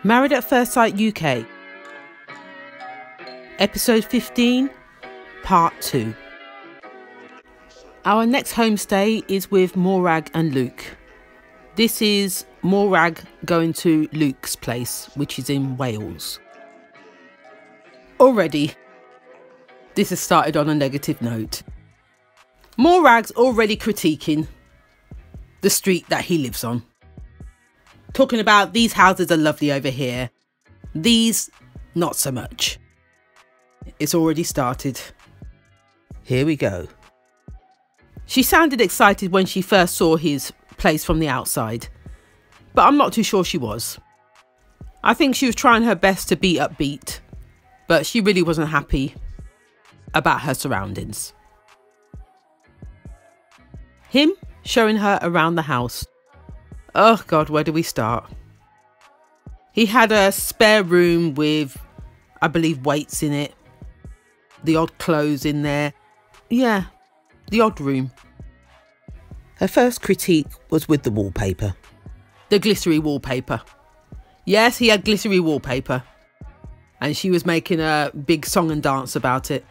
Married at First Sight UK, Episode 15, Part 2. Our next homestay is with Morag and Luke. This is Morag going to Luke's place, which is in Wales. Already, this has started on a negative note. Morag's already critiquing the street that he lives on. Talking about these houses are lovely over here. These, not so much. It's already started. Here we go. She sounded excited when she first saw his place from the outside, but I'm not too sure she was. I think she was trying her best to be upbeat, but she really wasn't happy about her surroundings. Him showing her around the house. Oh God, where do we start? He had a spare room with, I believe, weights in it. The odd clothes in there. Yeah, the odd room. Her first critique was with the wallpaper. The glittery wallpaper. Yes, he had glittery wallpaper. And she was making a big song and dance about it.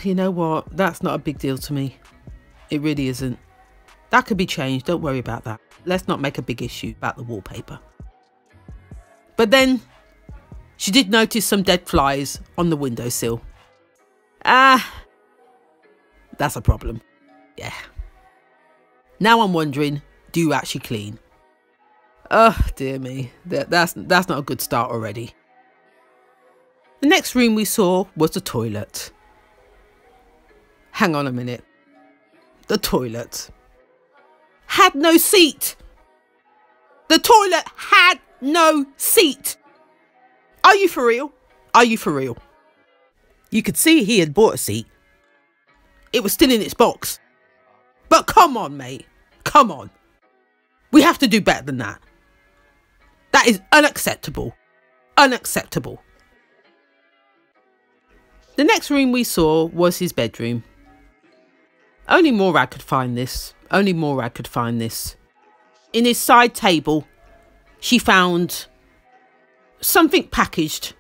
You know what? That's not a big deal to me. It really isn't. That could be changed. Don't worry about that. Let's not make a big issue about the wallpaper. But then she did notice some dead flies on the windowsill. That's a problem. Yeah. Now I'm wondering, do you actually clean? Oh, dear me. That's not a good start already. The next room we saw was the toilet. Hang on a minute. The toilet had no seat. The toilet had no seat. Are you for real? Are you for real? You could see he had bought a seat. It was still in its box. But come on, mate. Come on. We have to do better than that. That is unacceptable. Unacceptable. The next room we saw was his bedroom. Only Morag could find this. Only Morag could find this. In his side table, she found something packaged.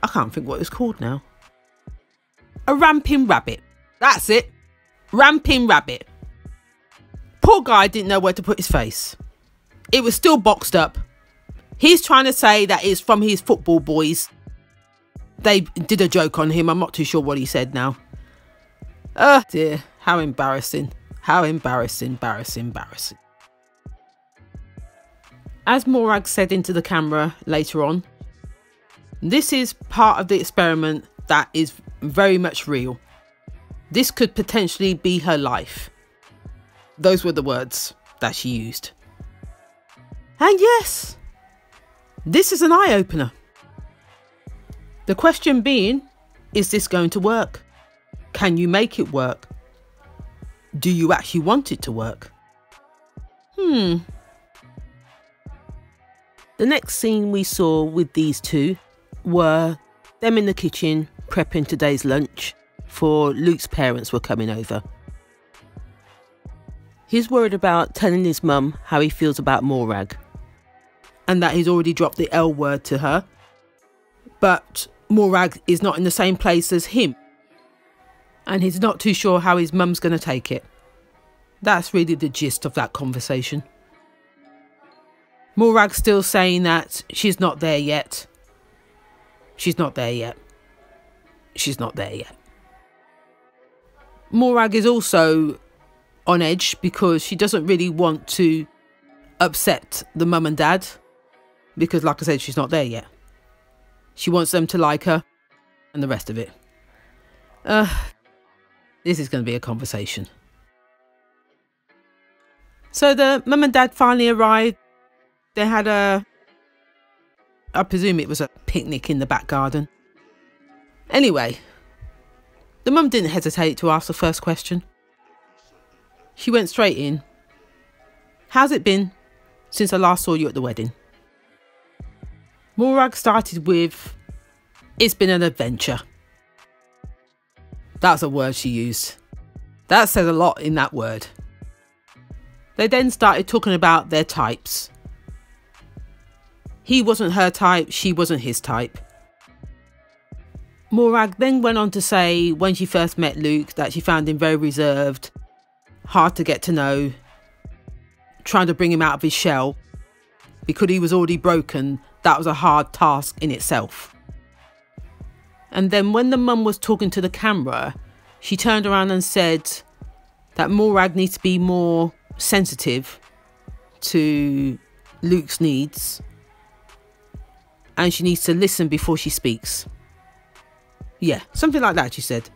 I can't think what it was called now. A ramping rabbit. That's it. Ramping rabbit. Poor guy didn't know where to put his face. It was still boxed up. He's trying to say that it's from his football boys. They did a joke on him. I'm not too sure what he said now. Oh dear. How embarrassing. How embarrassing. Embarrassing. As Morag said into the camera later on, this is part of the experiment that is very much real. This could potentially be her life. Those were the words that she used. And yes, this is an eye-opener. The question being, is this going to work? Can you make it work? Do you actually want it to work? The next scene we saw with these two were them in the kitchen prepping today's lunch for Luke's parents were coming over. He's worried about telling his mum how he feels about Morag and that he's already dropped the L word to her, but Morag is not in the same place as him and he's not too sure how his mum's going to take it. That's really the gist of that conversation. Morag's still saying that she's not there yet. She's not there yet. She's not there yet. Morag is also on edge because she doesn't really want to upset the mum and dad because, like I said, she's not there yet. She wants them to like her and the rest of it. This is going to be a conversation. So the mum and dad finally arrived. They had I presume it was a picnic in the back garden. Anyway, the mum didn't hesitate to ask the first question. She went straight in. How's it been since I last saw you at the wedding? Morag started with, it's been an adventure. That's a word she used. That says a lot in that word. They then started talking about their types. He wasn't her type, she wasn't his type. Morag then went on to say when she first met Luke that she found him very reserved, hard to get to know, trying to bring him out of his shell. Because he was already broken, that was a hard task in itself. And then when the mum was talking to the camera, she turned around and said that Morag needs to be more sensitive to Luke's needs and she needs to listen before she speaks. Yeah, something like that, she said.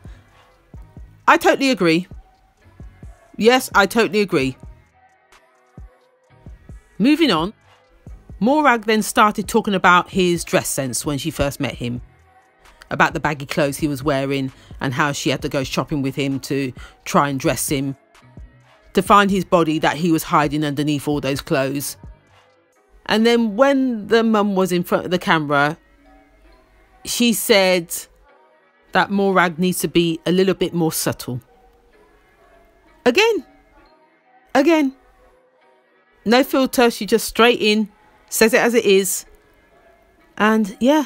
I totally agree. Yes, I totally agree. Moving on, Morag then started talking about his dress sense when she first met him, about the baggy clothes he was wearing and how she had to go shopping with him to try and dress him, to find his body that he was hiding underneath all those clothes. And then when the mum was in front of the camera, she said that Morag needs to be a little bit more subtle. Again. No filter, she just straight in, says it as it is. And yeah,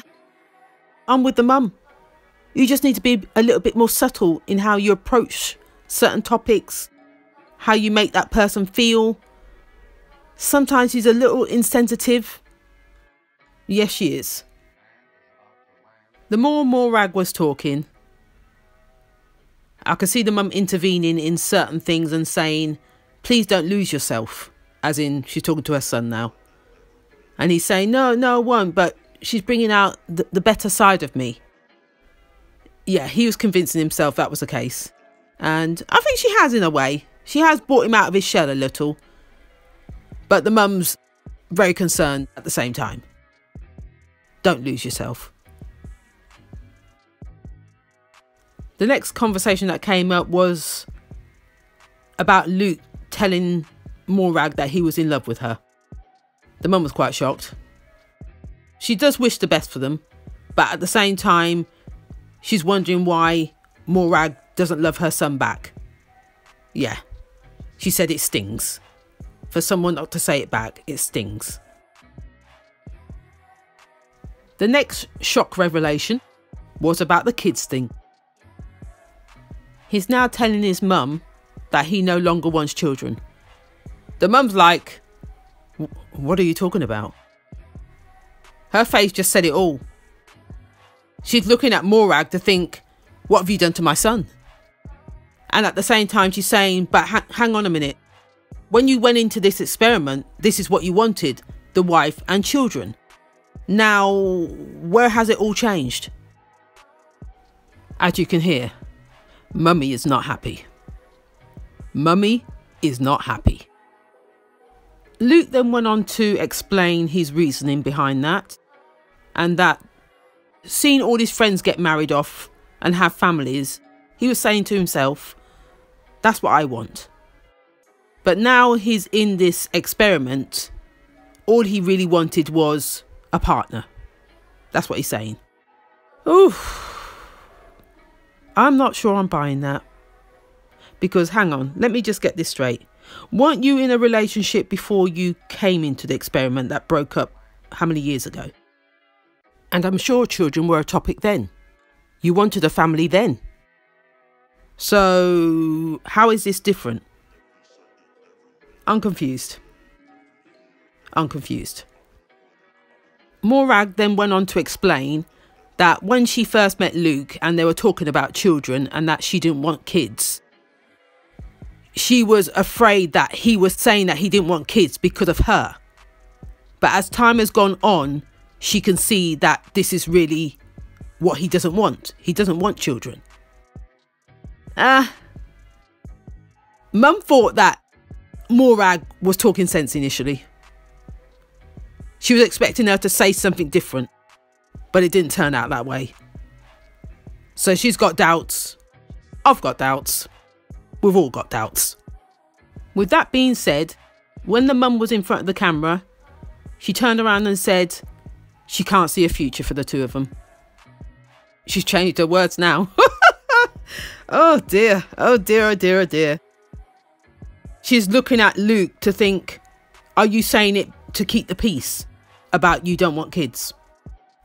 I'm with the mum. You just need to be a little bit more subtle in how you approach certain topics, how you make that person feel. Sometimes she's a little insensitive. Yes, she is. The more Morag was talking, I could see the mum intervening in certain things and saying, please don't lose yourself. As in, she's talking to her son now. And he's saying, no, I won't, but she's bringing out the better side of me. Yeah, he was convincing himself that was the case. And I think she has in a way. She has brought him out of his shell a little. But the mum's very concerned at the same time. Don't lose yourself. The next conversation that came up was about Luke telling Morag that he was in love with her. The mum was quite shocked. She does wish the best for them, but at the same time, she's wondering why Morag doesn't love her son back. Yeah, she said it stings. For someone not to say it back, it stings. The next shock revelation was about the kids thing. He's now telling his mum that he no longer wants children. The mum's like, what are you talking about? Her face just said it all. She's looking at Morag to think, what have you done to my son? And at the same time, she's saying, but hang on a minute. When you went into this experiment, this is what you wanted, the wife and children. Now, where has it all changed? As you can hear, Mummy is not happy. Mummy is not happy. Luke then went on to explain his reasoning behind that, and that seeing all his friends get married off and have families, he was saying to himself, that's what I want. But now he's in this experiment, all he really wanted was a partner. That's what he's saying. Oof. I'm not sure I'm buying that. Because hang on, let me just get this straight. Weren't you in a relationship before you came into the experiment that broke up how many years ago? And I'm sure children were a topic then. You wanted a family then. So how is this different? I'm confused. Morag then went on to explain that when she first met Luke and they were talking about children and that she didn't want kids, she was afraid that he was saying that he didn't want kids because of her. But as time has gone on, she can see that this is really what he doesn't want. He doesn't want children. Mum thought that Morag was talking sense initially. She was expecting her to say something different, but it didn't turn out that way. So she's got doubts. I've got doubts. We've all got doubts. With that being said, when the mum was in front of the camera, she turned around and said she can't see a future for the two of them. She's changed her words now. Oh dear, oh dear, oh dear, oh dear. She's looking at Luke to think, are you saying it to keep the peace? about you don't want kids.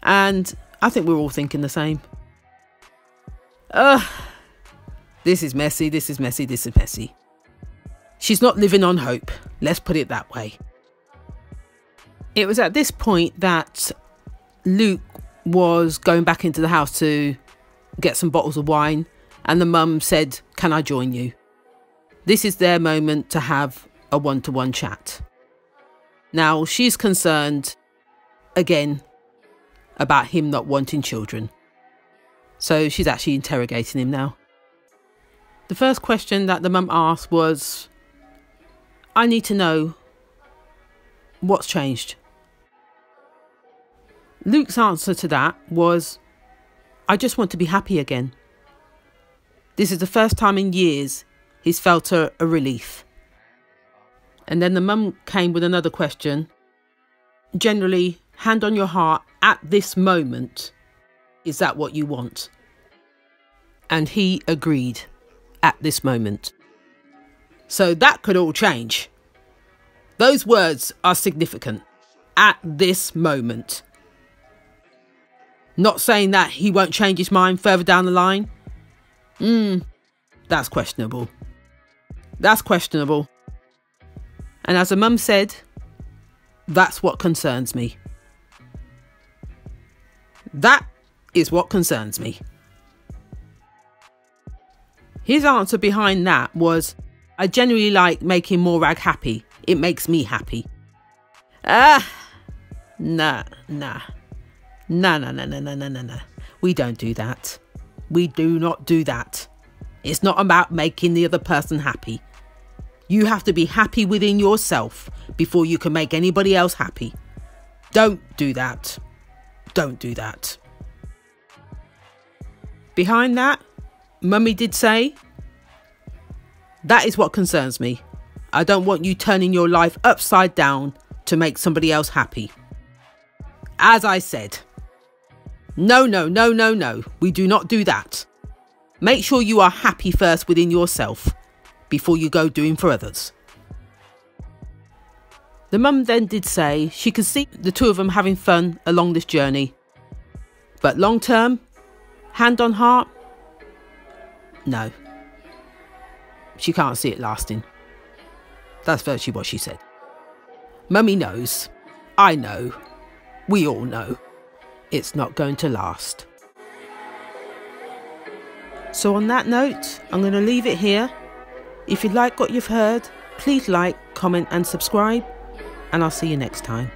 And I think we're all thinking the same. This is messy, this is messy, this is messy. She's not living on hope, let's put it that way. It was at this point that Luke was going back into the house to get some bottles of wine, and the mum said, "Can I join you?" This is their moment to have a one-to-one chat. Now, she's concerned, again, about him not wanting children. So she's actually interrogating him now. The first question that the mum asked was, "I need to know what's changed." Luke's answer to that was, "I just want to be happy again." This is the first time in years he's felt a relief. And then the mum came with another question. Generally, hand on your heart, at this moment, is that what you want? And he agreed, at this moment. So that could all change. Those words are significant. At this moment. Not saying that he won't change his mind further down the line. That's questionable. That's questionable. And as the mum said, that's what concerns me. That is what concerns me. His answer behind that was, "I genuinely like making Morag happy. It makes me happy." Nah. We don't do that. We do not do that. It's not about making the other person happy. You have to be happy within yourself before you can make anybody else happy. Don't do that. Don't do that. Behind that, Mummy did say, "That is what concerns me. I don't want you turning your life upside down to make somebody else happy." As I said, no. We do not do that. Make sure you are happy first within yourself before you go doing for others. The mum then did say she could see the two of them having fun along this journey. But long term, hand on heart, no. She can't see it lasting. That's virtually what she said. Mummy knows. I know. We all know. It's not going to last. So on that note, I'm going to leave it here. If you like what you've heard, please like, comment and subscribe. And I'll see you next time.